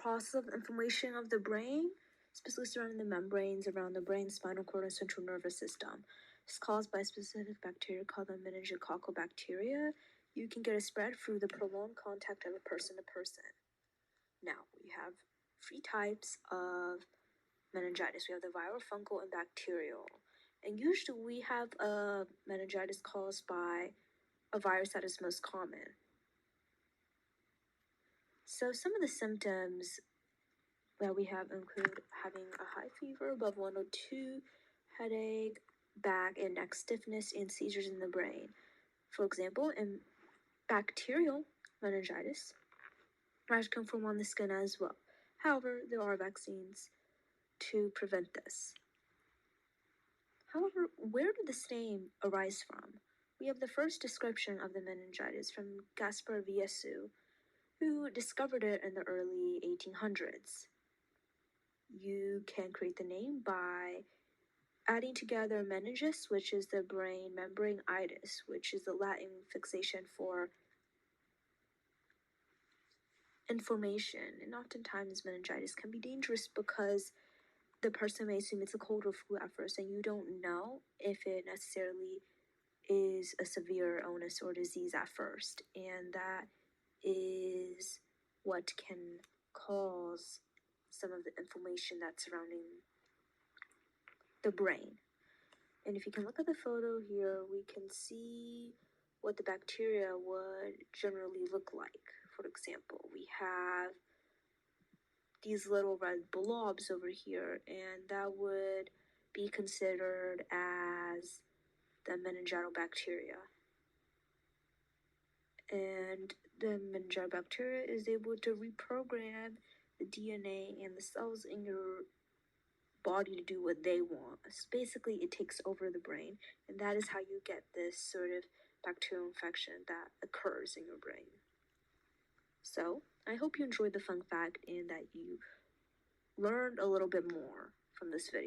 process of information of the brain, especially surrounding the membranes around the brain, spinal cord, and central nervous system. It's caused by a specific bacteria called the meningococcal bacteria. You can get it spread through the prolonged contact of a person to person. Now, we have 3 types of meningitis. We have the viral, fungal, and bacterial. And usually we have a meningitis caused by a virus that is most common. So some of the symptoms that we have include having a high fever above 102, headache, back and neck stiffness, and seizures in the brain. For example, in bacterial meningitis, rash can form on the skin as well. However, there are vaccines to prevent this. However, where did this name arise from? We have the first description of the meningitis from Gaspar Viesu, who discovered it in the early 1800s. You can create the name by adding together meninges, which is the brain membrane, itis, which is the Latin fixation for inflammation. And oftentimes meningitis can be dangerous because the person may assume it's a cold or flu at first, and you don't know if it necessarily is a severe illness or disease at first. And that is what can cause some of the inflammation that's surrounding the brain. And if you can look at the photo here, we can see what the bacteria would generally look like. For example, we have these little red blobs over here, and that would be considered as the meningitis bacteria. And the meningitis bacteria is able to reprogram the DNA and the cells in your body to do what they want. So basically, it takes over the brain, and that is how you get this sort of bacterial infection that occurs in your brain. So, I hope you enjoyed the fun fact and that you learned a little bit more from this video.